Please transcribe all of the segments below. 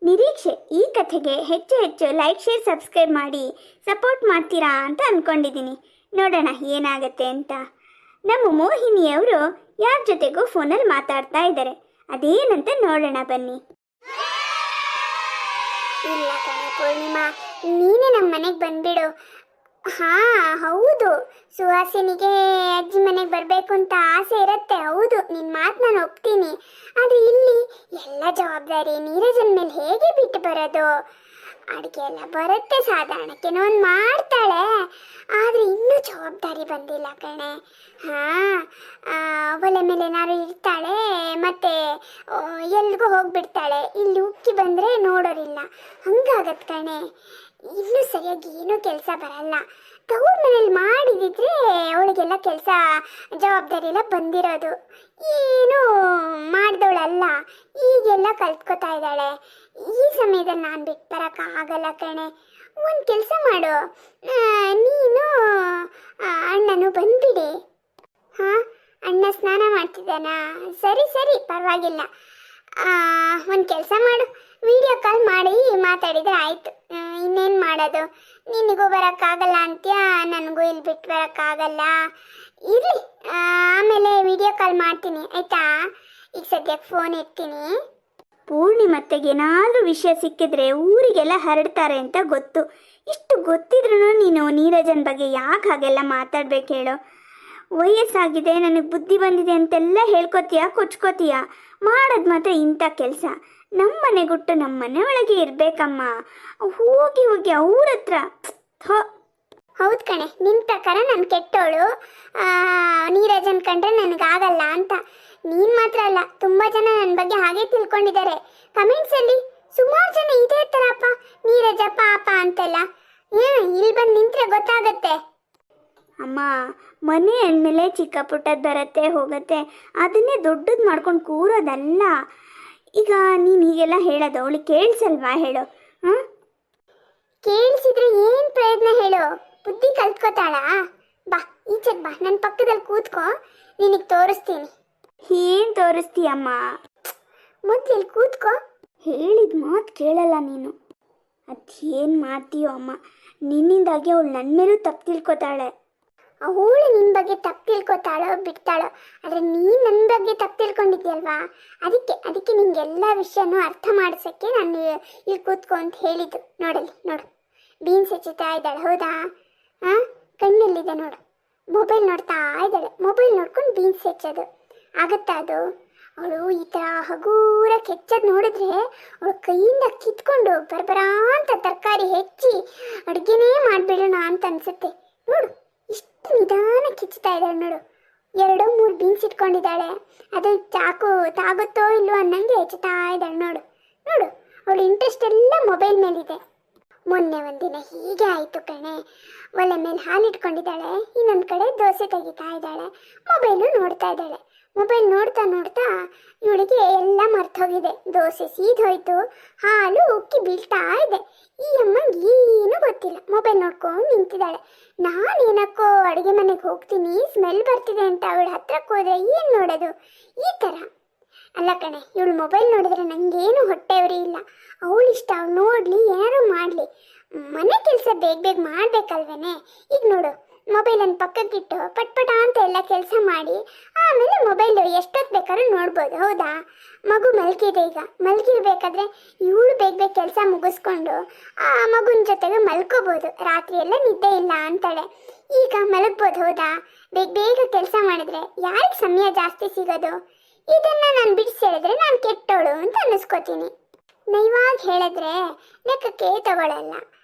ನಿರೀಕ್ಷೆ. ಈ ಕಥೆಗೆ ಹೆಚ್ಚು ಹೆಚ್ಚು ಲೈಕ್, ಶೇರ್, ಸಬ್ಸ್ಕ್ರೈಬ್ ಮಾಡಿ ಸಪೋರ್ಟ್ ಮಾಡ್ತೀರಾ ಅಂತ ಅಂದ್ಕೊಂಡಿದ್ದೀನಿ. ನೋಡೋಣ ಏನಾಗತ್ತೆ ಅಂತ. ನಮ್ಮ ಮೋಹಿನಿಯವರು ಯಾರ ಜೊತೆಗೂ ಫೋನಲ್ಲಿ ಮಾತಾಡ್ತಾ ಇದ್ದಾರೆ. ಅದೇನಂತ ನೋಡೋಣ ಬನ್ನಿ. ಇಲ್ಲ ಕಣೆ ಪೂರ್ಣಿಮಾ, ನೀನೇ ನಮ್ಮ ಮನೆಗೆ ಬಂದ್ಬಿಡು. ಹಾ ಹೌದು, ಸುಹಾಸಿನಿಗೆ ಅಜ್ಜಿ ಮನೆಗೆ ಬರಬೇಕು ಅಂತ ಆಸೆ ಇರುತ್ತೆ. ಹೌದು, ನಿನ್ನ ಮಾತು ನಾನು ಒಪ್ತೀನಿ. ಆದರೆ ಇಲ್ಲಿ ಎಲ್ಲ ಜವಾಬ್ದಾರಿ ನೀರಜನ ಮೇಲೆ ಹೇಗೆ ಬಿಟ್ಟು ಬರೋದು? ಅಡುಗೆ ಎಲ್ಲ ಬರುತ್ತೆ, ಸಾಧಾರಣಕ್ಕೇನೋ ಒಂದು ಮಾಡ್ತಾಳೆ. ಆದರೆ ಇನ್ನೂ ಜವಾಬ್ದಾರಿ ಬಂದಿಲ್ಲ ಕಣೆ. ಹಾಂ, ಒಲೆ ಮೇಲೆ ಏನಾದ್ರು ಇರ್ತಾಳೆ, ಮತ್ತೆ ಎಲ್ರಿಗೂ ಹೋಗಿಬಿಡ್ತಾಳೆ. ಇಲ್ಲಿ ಉಕ್ಕಿ ಬಂದರೆ ನೋಡೋರಿಲ್ಲ, ಹಂಗಾಗತ್ತೆ ಕಣೆ. ಇನ್ನೂ ಸರಿಯಾಗಿ ಏನೂ ಕೆಲಸ ಬರಲ್ಲ. ತವ್ರ ಮನೇಲಿ ಮಾಡಿದಿದ್ರೆ ಅವಳಿಗೆಲ್ಲ ಕೆಲಸ ಜವಾಬ್ದಾರಿ ಎಲ್ಲ ಬಂದಿರೋದು. ಏನೂ ಮಾಡಿದವಳಲ್ಲ, ಈಗೆಲ್ಲ ಕಲ್ತ್ಕೋತಾ ಇದ್ದಾಳೆ. ಈ ಸಮಯದಲ್ಲಿ ನಾನು ಬಿಟ್ಟು ಬರೋಕ್ಕಾಗಲ್ಲ ಕಣೆ. ಒಂದು ಕೆಲಸ ಮಾಡು, ನೀನು ಅಣ್ಣನು ಬಂದ್ಬಿಡಿ. ಹಾಂ, ಅಣ್ಣ ಸ್ನಾನ ಮಾಡ್ತಿದ್ದಾನಾ? ಸರಿ ಸರಿ, ಪರವಾಗಿಲ್ಲ. ಒಂದು ಕೆಲಸ ಮಾಡು, ವಿಡಿಯೋ ಕಾಲ್ ಮಾಡಿ ಮಾತಾಡಿದ್ರೆ ಆಯಿತು. ಇನ್ನೇನು ಮಾಡೋದು? ನಿನಗೂ ಬರೋಕ್ಕಾಗಲ್ಲ ಅಂತ್ಯ, ನನಗೂ ಇಲ್ಲಿ ಬಿಟ್ಟು ಬರೋಕ್ಕಾಗಲ್ಲ. ಇರಲಿ, ಆಮೇಲೆ ವಿಡಿಯೋ ಕಾಲ್ ಮಾಡ್ತೀನಿ ಆಯಿತಾ? ಈಗ ಸದ್ಯಕ್ಕೆ ಫೋನ್ ಇರ್ತೀನಿ. ಪೂರ್ಣಿಮತ್ತೆಗೆ ಏನಾದರೂ ವಿಷಯ ಸಿಕ್ಕಿದ್ರೆ ಊರಿಗೆಲ್ಲ ಹರಡ್ತಾರೆ ಅಂತ ಗೊತ್ತು. ಇಷ್ಟು ಗೊತ್ತಿದ್ರೂ ನೀನು ನೀರಜನ ಬಗ್ಗೆ ಯಾಕೆ ಹಾಗೆಲ್ಲ ಮಾತಾಡ್ಬೇಕು ಹೇಳೋ? ವಯಸ್ಸಾಗಿದೆ, ನನಗೆ ಬುದ್ಧಿ ಬಂದಿದೆ ಅಂತೆಲ್ಲ ಹೇಳ್ಕೊತೀಯ, ಕೊಚ್ಕೋತೀಯ. ಮಾಡೋದು ಮಾತ್ರ ಇಂಥ ಕೆಲಸ. ನಮ್ಮನೆ ಗುಟ್ಟು ನಮ್ಮನೆ ಒಳಗೆ ಇರಬೇಕಮ್ಮ. ಹೋಗಿ ಹೋಗಿ ಅವ್ರ ಹತ್ರ. ಹೌದು ಕಣೆ, ನಿನ್ನ ಪ್ರಕಾರ ನಾನು ಕೆಟ್ಟೋಳು, ನೀರಜನ್ ಕಂಡ್ರೆ ನನಗಾಗಲ್ಲ ಅಂತ. ನೀನು ಮಾತ್ರ ಅಲ್ಲ, ತುಂಬ ಜನ ನನ್ನ ಬಗ್ಗೆ ಹಾಗೆ ತಿಳ್ಕೊಂಡಿದ್ದಾರೆ. ಕಮೆಂಟ್ಸಲ್ಲಿ ಸುಮಾರು ಜನ ಇದೇ ಥರಪ್ಪ, ನೀರಜ ಪಾಪ ಅಂತೆಲ್ಲ. ಇಲ್ಲಿ ಬಂದು ನಿಂತ್ರೆ ಗೊತ್ತಾಗತ್ತೆ. ಅಮ್ಮ, ಮನೆ ಅಂದಮೇಲೆ ಚಿಕ್ಕ ಪುಟ್ಟದ್ದು ಬರುತ್ತೆ ಹೋಗುತ್ತೆ, ಅದನ್ನೇ ದೊಡ್ಡದು ಮಾಡ್ಕೊಂಡು ಕೂರೋದಲ್ಲ. ಈಗ ನೀನು ಹೀಗೆಲ್ಲ ಹೇಳೋದು ಅವಳಿಗೆ ಕೇಳಿಸಲ್ವಾ ಹೇಳು? ಹಾಂ, ಕೇಳಿಸಿದ್ರೆ ಏನು ಪ್ರಯೋಜನ ಹೇಳು? ಬುದ್ಧಿ ಕಲ್ತ್ಕೋತಾಳ? ಬಾ ಈಚೆಗೆ ಬಾ, ನನ್ನ ಪಕ್ಕದಲ್ಲಿ ಕೂತ್ಕೋ, ನಿನಗೆ ತೋರಿಸ್ತೀನಿ. ಏನು ತೋರಿಸ್ತೀಯಮ್ಮ? ಮೊದಲು ಇಲ್ಲಿ ಕೂತ್ಕೋ. ಹೇಳಿದ ಮಾತು ಕೇಳಲ್ಲ ನೀನು. ಅದೇನು ಮಾಡ್ತೀಯೋ ಅಮ್ಮ, ನಿನ್ನಿಂದಾಗಿ ಅವಳು ನನ್ನ ಮೇಲೂ ತಪ್ಪು ತಿಳ್ಕೊತಾಳೆ. ಅವಳು ನಿನ್ನ ಬಗ್ಗೆ ತಪ್ಪು ತಿಳ್ಕೊತಾಳೋ ಬಿಡ್ತಾಳೋ, ಆದರೆ ನೀನು ನನ್ನ ಬಗ್ಗೆ ತಪ್ಪು ತಿಳ್ಕೊಂಡಿದ್ಯಲ್ವಾ, ಅದಕ್ಕೆ ನಿಂಗೆಲ್ಲ ವಿಷಯನೂ ಅರ್ಥ ಮಾಡಿಸೋಕ್ಕೆ ನಾನು ಇಲ್ಲಿ ಕೂತ್ಕೊ ಅಂತ ಹೇಳಿದ್ದು. ನೋಡಲಿ, ನೋಡು, ಬೀನ್ಸ್ ಹೆಚ್ಚುತ್ತಾ ಇದ್ದಾಳೆ. ಹೌದಾ? ಹಾಂ, ಕಣ್ಣಲ್ಲಿದೆ ನೋಡು, ಮೊಬೈಲ್ ನೋಡ್ತಾ ಇದ್ದಾಳೆ. ಮೊಬೈಲ್ ನೋಡ್ಕೊಂಡು ಬೀನ್ಸ್ ಹೆಚ್ಚೋದು ಆಗುತ್ತಾ ಅದು? ಅವಳು ಈ ಥರ ಹಗೂರ ಕೆಚ್ಚೋದು ನೋಡಿದ್ರೆ ಅವಳು ಕೈಯಿಂದ ಕಿತ್ಕೊಂಡು ಬರಬರಾ ಅಂತ ತರಕಾರಿ ಹೆಚ್ಚಿ ಅಡುಗೆನೇ ಮಾಡಿಬಿಡೋಣ ಅಂತ ಅನಿಸುತ್ತೆ. ನೋಡು, ಇಷ್ಟು ನಿಧಾನ ಕಿಚ್ಚುತ್ತಾ ಇದ್ದಾಳೆ ನೋಡು. 2-3 ಬೀನ್ಸ್ ಇಟ್ಕೊಂಡಿದ್ದಾಳೆ. ಅದು ಚಾಕು ತಾಗುತ್ತೋ ಇಲ್ಲೋ ಅನ್ನಂಗೆ ಹೆಚ್ಚುತ್ತಾ ಇದ್ದಾಳೆ ನೋಡು. ನೋಡು, ಅವಳ ಇಂಟ್ರೆಸ್ಟ್ ಎಲ್ಲ ಮೊಬೈಲ್ ಮೇಲಿದೆ. ಮೊನ್ನೆ ಒಂದಿನ ಹೀಗೆ ಆಯಿತು ಕಣೆ. ಒಲೆ ಮೇಲೆ ಹಾಲು ಇಟ್ಕೊಂಡಿದ್ದಾಳೆ, ಇನ್ನೊಂದು ಕಡೆ ದೋಸೆ ತೆಗಿತಾ ಇದ್ದಾಳೆ, ಮೊಬೈಲು ನೋಡ್ತಾ ಇದ್ದಾಳೆ. ಮೊಬೈಲ್ ನೋಡ್ತಾ ನೋಡ್ತಾ ಇವಳಿಗೆ ಎಲ್ಲ ಮರ್ತೋಗಿದೆ. ದೋಸೆ ಸೀದೋಯ್ತು, ಹಾಲು ಉಕ್ಕಿ ಬೀಳ್ತಾ ಇದೆ. ಈ ಅಮ್ಮಂಗೆ ಏನೂ ಗೊತ್ತಿಲ್ಲ, ಮೊಬೈಲ್ ನೋಡ್ಕೊಂಡು ನಿಂತಿದ್ದಾಳೆ. ನಾನೇನಕ್ಕೋ ಅಡುಗೆ ಮನೆಗೆ ಹೋಗ್ತೀನಿ, ಸ್ಮೆಲ್ ಬರ್ತಿದೆ ಅಂತ ಅವಳ ಹತ್ರಕ್ಕೆ ಹೋದರೆ ಏನು ನೋಡೋದು? ಈ ಥರ ಅಲ್ಲ ಕಣೆ, ಇವಳು ಮೊಬೈಲ್ ನೋಡಿದ್ರೆ ನನಗೇನು ಹೊಟ್ಟೆವರಿ ಇಲ್ಲ. ಅವಳಿಷ್ಟ, ಅವಳು ನೋಡಲಿ, ಏನಾರು ಮಾಡಲಿ, ಮನೆ ಕೆಲಸ ಬೇಗ ಬೇಗ ಮಾಡಬೇಕಲ್ವೇನೆ. ಈಗ ನೋಡು, ಮೊಬೈಲನ್ನು ಪಕ್ಕಕ್ಕಿಟ್ಟು ಪಟ್ಪಟ ಅಂತ ಎಲ್ಲ ಕೆಲಸ ಮಾಡಿ ಆಮೇಲೆ ಮೊಬೈಲು ಎಷ್ಟೊತ್ತು ಬೇಕಾದ್ರೂ ನೋಡ್ಬೋದು. ಹೌದಾ? ಮಗು ಮಲಗಿದೆ, ಈಗ ಮಲಗಿರ್ಬೇಕಾದ್ರೆ ಇವಳು ಬೇಗ ಬೇಗ ಕೆಲಸ ಮುಗಿಸ್ಕೊಂಡು ಆ ಮಗುನ ಜೊತೆಗೆ ಮಲ್ಕೋಬೋದು. ರಾತ್ರಿ ಎಲ್ಲ ನಿದ್ದೆ ಇಲ್ಲ ಅಂತಾಳೆ, ಈಗ ಮಲಗ್ಬೋದು. ಹೌದಾ? ಬೇಗ ಬೇಗ ಕೆಲಸ ಮಾಡಿದ್ರೆ ಯಾರಿಗೆ ಸಮಯ ಜಾಸ್ತಿ ಸಿಗೋದು? ಇದನ್ನು ನಾನು ಬಿಡಿಸಿ ಹೇಳಿದ್ರೆ ನಾನು ಕೆಟ್ಟೋಳು ಅಂತ ಅನ್ನಿಸ್ಕೋತೀನಿ. ನೈವಾಗ ಹೇಳಿದ್ರೆ ಲೆಕ್ಕಕ್ಕೆ ತಗೊಳ್ಳಲ್ಲ.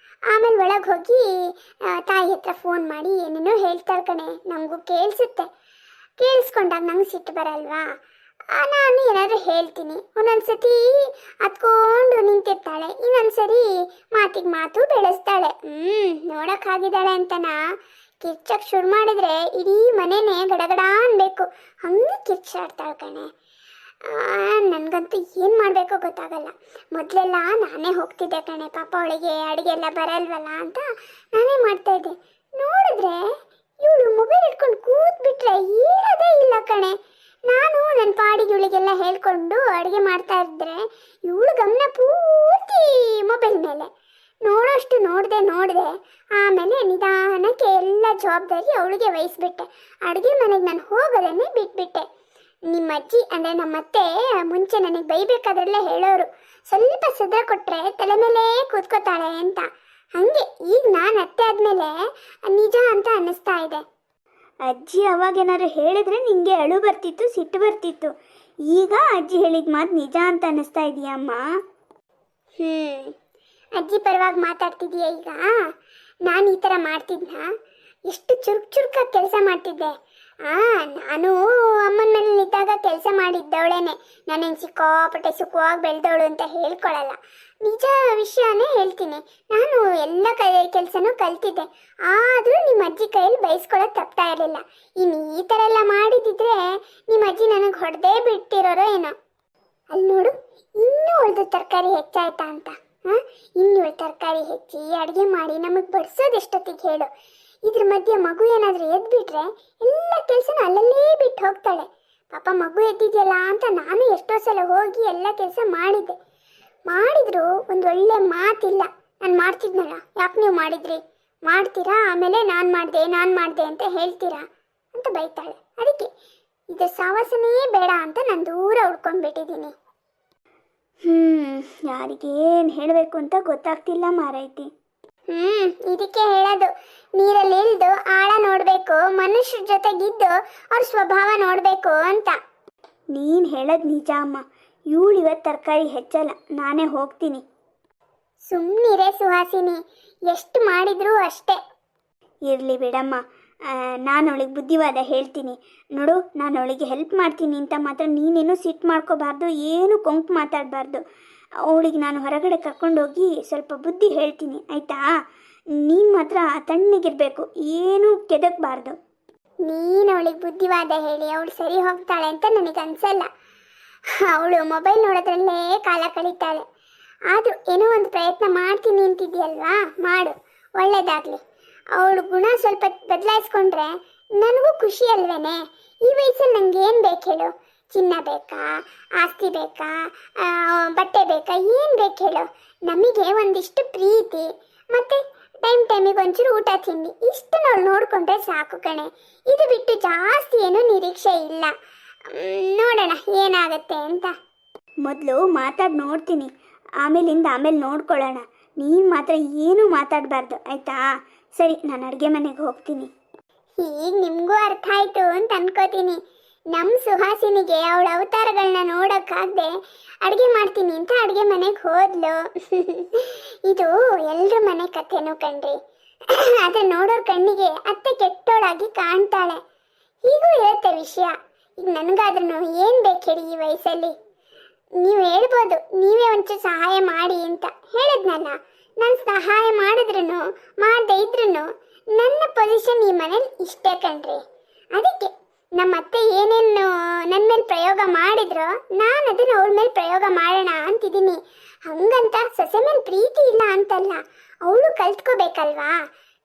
ಆಮೇಲೆ ಒಳಗೆ ಹೋಗಿ ತಾಯಿ ಹತ್ರ ಫೋನ್ ಮಾಡಿ ಏನೇನೋ ಹೇಳ್ತಾಳೆ ಕಣೆ. ನಮಗೂ ಕೇಳಿಸುತ್ತೆ. ಕೇಳಿಸ್ಕೊಂಡಾಗ ನಂಗೆ ಸಿಟ್ಟು ಬರಲ್ವಾ? ನಾನು ಏನಾದರೂ ಹೇಳ್ತೀನಿ. ಒಂದೊಂದ್ಸತಿ ಹತ್ಕೊಂಡು ನಿಂತಿರ್ತಾಳೆ, ಇನ್ನೊಂದ್ಸರಿ ಮಾತಿಗೆ ಮಾತು ಬೆಳೆಸ್ತಾಳೆ. ನೋಡೋಕ್ಕಾಗಿದ್ದಾಳೆ ಅಂತನಾ ಕಿರ್ಚಕ್ಕೆ ಶುರು ಮಾಡಿದ್ರೆ ಇಡೀ ಮನೆಯೇ ಗಡಗಡ ಅನ್ಬೇಕು, ಹಂಗೆ ಕಿರ್ಚಾಡ್ತಾಳೆ ಕಣೆ. ನನಗಂತೂ ಏನು ಮಾಡಬೇಕೋ ಗೊತ್ತಾಗಲ್ಲ. ಮೊದಲೆಲ್ಲ ನಾನೇ ಹೋಗ್ತಿದ್ದೆ ಕಣೆ, ಪಾಪ ಅವಳಿಗೆ ಅಡುಗೆ ಎಲ್ಲ ಬರಲ್ವಲ್ಲ ಅಂತ ನಾನೇ ಮಾಡ್ತಾಯಿದ್ದೆ. ನೋಡಿದ್ರೆ ಇವಳು ಮೊಬೈಲ್ ಇಟ್ಕೊಂಡು ಕೂತ್ಬಿಟ್ರೆ ಹೇಳೋದೇ ಇಲ್ಲ ಕಣೆ. ನಾನು ನನ್ನ ಪಾಡಿಗೆ ಇವಳಿಗೆಲ್ಲ ಹೇಳ್ಕೊಂಡು ಅಡುಗೆ ಮಾಡ್ತಾ ಇದ್ದರೆ ಇವಳು ಗಮನ ಪೂರ್ತಿ ನೋಡಿದೆ. ಆಮೇಲೆ ನಿಧಾನಕ್ಕೆ ಎಲ್ಲ ಜವಾಬ್ದಾರಿ ಅವಳಿಗೆ ವಹಿಸ್ಬಿಟ್ಟೆ. ಅಡುಗೆ ಮನೆಗೆ ನಾನು ಹೋಗೋದನ್ನೇ ಬಿಟ್ಬಿಟ್ಟೆ. ನಿಮ್ಮ ಅಜ್ಜಿ ಅಂದರೆ ನಮ್ಮತ್ತೆ ಮುಂಚೆ ನನಗೆ ಬೈಬೇಕಾದ್ರೆಲ್ಲ ಹೇಳೋರು, ಸ್ವಲ್ಪ ಸದ್ರ ಕೊಟ್ಟರೆ ತಲೆ ಮೇಲೆ ಕೂತ್ಕೋತಾಳೆ ಅಂತ. ಹಾಗೆ ಈಗ ನಾನು ಅತ್ತೆ ಆದಮೇಲೆ ನಿಜ ಅಂತ ಅನ್ನಿಸ್ತಾ ಇದೆ. ಅಜ್ಜಿ ಅವಾಗೇನಾದ್ರು ಹೇಳಿದ್ರೆ ನಿಂಗೆ ಅಳು ಬರ್ತಿತ್ತು, ಸಿಟ್ಟು ಬರ್ತಿತ್ತು. ಈಗ ಅಜ್ಜಿ ಹೇಳಿದ ಮಾತು ನಿಜ ಅಂತ ಅನ್ನಿಸ್ತಾ ಇದೆಯಮ್ಮ. ಅಜ್ಜಿ ಪರವಾಗಿ ಮಾತಾಡ್ತಿದೀಯ ಈಗ? ನಾನು ಈ ಥರ ಮಾಡ್ತಿದ್ನ? ಎಷ್ಟು ಚುರುಕಾಗಿ ಕೆಲಸ ಮಾಡ್ತಿದ್ದೆ. ನಾನು ಅಮ್ಮನ ಮನೇಲಿ ಇದ್ದಾಗ ಕೆಲಸ ಮಾಡಿದ್ದವಳೇನೆ. ನಾನೇನು ಸಿಕ್ಕಾಪಟ್ಟೆ ಸುಖವಾಗಿ ಬೆಳೆದವಳು ಅಂತ ಹೇಳ್ಕೊಳಲ್ಲ, ನಿಜ ವಿಷಯನೇ ಹೇಳ್ತೀನಿ. ನಾನು ಎಲ್ಲ ಕೆಲಸನೂ ಕಲ್ತಿದ್ದೆ. ಆದರೂ ನಿಮ್ಮ ಅಜ್ಜಿ ಕೈಯಲ್ಲಿ ಬಯಸ್ಕೊಳ್ಳೋದು ತಪ್ತಾ ಇರಲಿಲ್ಲ. ಇನ್ನು ಈ ಥರ ಎಲ್ಲ ಮಾಡಿದಿದ್ರೆ ನಿಮ್ಮ ಅಜ್ಜಿ ನನಗೆ ಹೊಡೆದೇ ಬಿಟ್ಟಿರೋರೋ ಏನೋ. ಅಲ್ಲಿ ನೋಡು, ಇನ್ನೂ ಉಳಿದ ತರಕಾರಿ ಹೆಚ್ಚಾಯ್ತಾ ಅಂತ. ಇನ್ನೂ ತರಕಾರಿ ಹೆಚ್ಚಿ ಅಡುಗೆ ಮಾಡಿ ನಮಗೆ ಬಡಿಸೋದು ಎಷ್ಟೊತ್ತಿಗೆ ಹೇಳು? ಇದ್ರ ಮಧ್ಯೆ ಮಗು ಏನಾದರೂ ಎದ್ಬಿಟ್ರೆ ಎಲ್ಲ ಕೆಲಸನ ಅಲ್ಲಲ್ಲೇ ಬಿಟ್ಟು ಹೋಗ್ತಾಳೆ. ಪಾಪ ಮಗು ಎದ್ದಿದೆಯಲ್ಲ ಅಂತ ನಾನು ಎಷ್ಟೋ ಸಲ ಹೋಗಿ ಎಲ್ಲ ಕೆಲಸ ಮಾಡಿದ್ರು ಒಂದು ಒಳ್ಳೆ ಮಾತಿಲ್ಲ. ನಾನು ಮಾಡ್ತಿದ್ನಲ್ಲ, ಯಾಕೆ ನೀವು ಮಾಡಿದ್ರಿ, ಮಾಡ್ತೀರಾ, ಆಮೇಲೆ ನಾನು ಮಾಡಿದೆ ಅಂತ ಹೇಳ್ತೀರಾ ಅಂತ ಬೈತಾಳೆ. ಅದಕ್ಕೆ ಇದು ಸಾವಾಸನೇ ಬೇಡ ಅಂತ ನಾನು ದೂರ ಉಳ್ಕೊಂಡ್ಬಿಟ್ಟಿದ್ದೀನಿ. ಯಾರಿಗೇನು ಹೇಳಬೇಕು ಅಂತ ಗೊತ್ತಾಗ್ತಿಲ್ಲ ಮಾರೈತಿ. ಇದಕ್ಕೆ ಹೇಳೋದು, ನೀರಲ್ಲಿ ಇಳಿದು ಆಳ ನೋಡಬೇಕು, ಮನುಷ್ಯರ ಜೊತೆಗಿದ್ದು ಅವ್ರ ಸ್ವಭಾವ ನೋಡಬೇಕು ಅಂತ. ನೀನು ಹೇಳೋದು ನಿಜ ಅಮ್ಮ. ಇವಳು ಇವತ್ತು ತರಕಾರಿ ಹೆಚ್ಚಲ್ಲ, ನಾನೇ ಹೋಗ್ತೀನಿ. ಸುಮ್ಮನಿರೇ ಸುಹಾಸಿನಿ, ಎಷ್ಟು ಮಾಡಿದ್ರು ಅಷ್ಟೇ. ಇರಲಿ ಬಿಡಮ್ಮ, ನಾನು ಅವಳಿಗೆ ಬುದ್ಧಿವಾದ ಹೇಳ್ತೀನಿ ನೋಡು. ನಾನು ಅವಳಿಗೆ ಹೆಲ್ಪ್ ಮಾಡ್ತೀನಿ ಅಂತ ಮಾತ್ರ ನೀನೇನು ಸಿಟ್ಟು ಮಾಡ್ಕೋಬಾರ್ದು, ಏನು ಕೊಂಕು ಮಾತಾಡಬಾರ್ದು. ಅವಳಿಗೆ ನಾನು ಹೊರಗಡೆ ಕರ್ಕೊಂಡೋಗಿ ಸ್ವಲ್ಪ ಬುದ್ಧಿ ಹೇಳ್ತೀನಿ, ಆಯಿತಾ? ನೀನು ಮಾತ್ರ ತಣ್ಣಗಿರಬೇಕು, ಏನೂ ಕೆದಕಬಾರ್ದು. ನೀನು ಅವಳಿಗೆ ಬುದ್ಧಿವಾದ ಹೇಳಿ ಅವಳು ಸರಿ ಹೋಗ್ತಾಳೆ ಅಂತ ನನಗೆ ಅನ್ಸಲ್ಲ. ಅವಳು ಮೊಬೈಲ್ ನೋಡೋದ್ರಲ್ಲೇ ಕಾಲ ಕಳೀತಾಳೆ. ಆದರೂ ಏನೋ ಒಂದು ಪ್ರಯತ್ನ ಮಾಡ್ತೀನಿ ಅಂತಿದೆಯಲ್ವಾ, ಮಾಡು, ಒಳ್ಳೇದಾಗಲಿ. ಅವಳು ಗುಣ ಸ್ವಲ್ಪ ಬದಲಾಯಿಸ್ಕೊಂಡ್ರೆ ನನಗೂ ಖುಷಿ ಅಲ್ವೇನೆ? ಈ ವಯಸ್ಸಲ್ಲಿ ನಂಗೆ ಏನು ಬೇಕು ಹೇಳು? ಚಿನ್ನ ಬೇಕಾ, ಆಸ್ತಿ ಬೇಕಾ, ಬಟ್ಟೆ ಬೇಕಾ, ಏನು ಬೇಕು ಹೇಳು? ನಮಗೆ ಒಂದಿಷ್ಟು ಪ್ರೀತಿ ಮತ್ತು ಟೈಮಿಗೆ ಒಂಚೂರು ಊಟ ತಿಂಡಿ, ಇಷ್ಟು ನಾವು ನೋಡಿಕೊಂಡ್ರೆ ಸಾಕು ಕಣೆ. ಇದು ಬಿಟ್ಟು ಜಾಸ್ತಿ ಏನೂ ನಿರೀಕ್ಷೆ ಇಲ್ಲ. ನೋಡೋಣ ಏನಾಗತ್ತೆ ಅಂತ. ಮೊದಲು ಮಾತಾಡಿ ನೋಡ್ತೀನಿ, ಆಮೇಲೆ ನೋಡ್ಕೊಳ್ಳೋಣ. ನೀನು ಮಾತ್ರ ಏನೂ ಮಾತಾಡಬಾರ್ದು, ಆಯಿತಾ? ಸರಿ, ನಾನು ಅಡುಗೆ ಮನೆಗೆ ಹೋಗ್ತೀನಿ. ಈಗ ನಿಮಗೂ ಅರ್ಥ ಆಯಿತು ಅಂತ ಅನ್ಕೋತೀನಿ. ನಮ್ಮ ಸುಹಾಸಿನಿಗೆ ಅವಳ ಅವತಾರಗಳನ್ನ ನೋಡೋಕ್ಕಾಗದೆ ಅಡುಗೆ ಮಾಡ್ತೀನಿ ಅಂತ ಅಡುಗೆ ಮನೆಗೆ ಹೋದ್ಲು. ಇದು ಎಲ್ಲರ ಮನೆ ಕಥೆನೂ ಕಣ್ರಿ. ಅದನ್ನ ನೋಡೋರ್ ಕಣ್ಣಿಗೆ ಅತ್ತೆ ಕೆಟ್ಟೋಳಾಗಿ ಕಾಣ್ತಾಳೆ. ಹೀಗೂ ಇರುತ್ತೆ ವಿಷಯ. ಈಗ ನನಗಾದ್ರೂ ಏನು ಬೇಕು ಹೇಳಿ ಈ ವಯಸ್ಸಲ್ಲಿ? ನೀವು ಹೇಳ್ಬೋದು, ನೀವೇ ಒಂಚೂರು ಸಹಾಯ ಮಾಡಿ ಅಂತ ಹೇಳಿದ್ನಲ್ಲ. ನಾನು ಸಹಾಯ ಮಾಡಿದ್ರು ಮಾಡದೇ ಇದ್ರೂ ನನ್ನ ಪೊಸಿಷನ್ ಈ ಮನೇಲಿ ಇಷ್ಟೇ ಕಣ್ರಿ. ಅದಕ್ಕೆ ನಮ್ಮ ಅತ್ತೆ ಏನೇನು ನನ್ನ ಮೇಲೆ ಪ್ರಯೋಗ ಮಾಡಿದ್ರು ನಾನು ಅದನ್ನು ಅವಳ ಮೇಲೆ ಪ್ರಯೋಗ ಮಾಡೋಣ ಅಂತಿದ್ದೀನಿ. ಹಂಗಂತ ಸೊಸೆ ಮೇಲೆ ಪ್ರೀತಿ ಇಲ್ಲ ಅಂತಲ್ಲ, ಅವಳು ಕಲ್ತ್ಕೋಬೇಕಲ್ವಾ.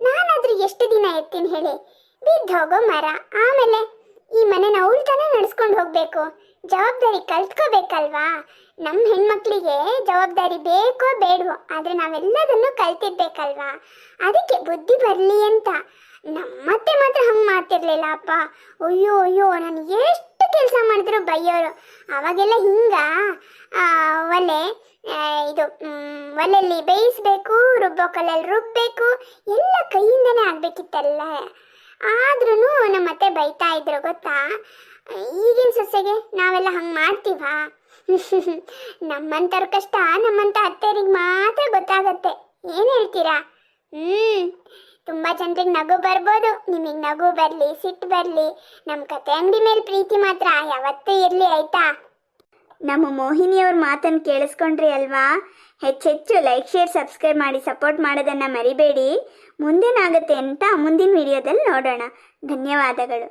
ನಾನಾದ್ರೂ ಎಷ್ಟು ದಿನ ಇರ್ತೀನಿ ಹೇಳಿ? ಬಿದ್ದು ಹೋಗೋ ಮರ. ಆಮೇಲೆ ಈ ಮನೆನ ಅವಳು ತಾನೇ ನಡೆಸ್ಕೊಂಡು ಹೋಗಬೇಕು. ಜವಾಬ್ದಾರಿ ಕಲ್ತ್ಕೋಬೇಕಲ್ವಾ? ನಮ್ಮ ಹೆಣ್ಮಕ್ಳಿಗೆ ಜವಾಬ್ದಾರಿ ಬೇಕೋ ಬೇಡವೋ, ಆದರೆ ನಾವೆಲ್ಲದನ್ನು ಕಲ್ತಿರ್ಬೇಕಲ್ವಾ? ಅದಕ್ಕೆ ಬುದ್ಧಿ ಬರಲಿ ಅಂತ. ನಮ್ಮತ್ತೆ ಮಾತ್ರ ಹಂಗೆ ಮಾಡ್ತಿರ್ಲಿಲ್ಲ ಅಪ್ಪ. ಅಯ್ಯೋ ನಾನು ಎಷ್ಟು ಕೆಲಸ ಮಾಡಿದ್ರು ಬೈಯೋರು. ಅವಾಗೆಲ್ಲ ಒಲೆಯಲ್ಲಿ ಬೇಯಿಸ್ಬೇಕು, ರುಬ್ಬೋ ಕಲ್ಲಲ್ಲಿ ರುಬ್ಬಬೇಕು, ಎಲ್ಲ ಕೈಯಿಂದನೇ ಆಗಬೇಕಿತ್ತಲ್ಲ. ಆದ್ರೂ ನಮ್ಮತ್ತೆ ಬೈತಾ ಇದ್ರು ಗೊತ್ತಾ? ಈಗಿನ ಸೊಸೆಗೆ ನಾವೆಲ್ಲ ಹಂಗೆ ಮಾಡ್ತೀವಾ? ನಮ್ಮಂಥವ್ರ ಕಷ್ಟ ನಮ್ಮಂಥ ಅತ್ತೆಯರಿಗೆ ಮಾತ್ರ ಗೊತ್ತಾಗತ್ತೆ. ಏನು ಹೇಳ್ತೀರಾ? ತುಂಬ ಜನರಿಗೆ ನಗು ಬರ್ಬೋದು, ನಿಮಗೆ ನಗು ಬರಲಿ, ಸಿಟ್ಟು ಬರಲಿ, ನಮ್ಮ ಕತೆ ಅಂಗಡಿ ಮೇಲೆ ಪ್ರೀತಿ ಮಾತ್ರ ಯಾವತ್ತೂ ಇರಲಿ, ಆಯಿತಾ? ನಮ್ಮ ಮೋಹಿನಿಯವ್ರ ಮಾತನ್ನು ಕೇಳಿಸ್ಕೊಂಡ್ರಿ ಅಲ್ವಾ? ಹೆಚ್ಚೆಚ್ಚು ಲೈಕ್, ಶೇರ್, ಸಬ್ಸ್ಕ್ರೈಬ್ ಮಾಡಿ ಸಪೋರ್ಟ್ ಮಾಡೋದನ್ನು ಮರಿಬೇಡಿ. ಮುಂದೇನಾಗುತ್ತೆ ಅಂತ ಮುಂದಿನ ವಿಡಿಯೋದಲ್ಲಿ ನೋಡೋಣ. ಧನ್ಯವಾದಗಳು.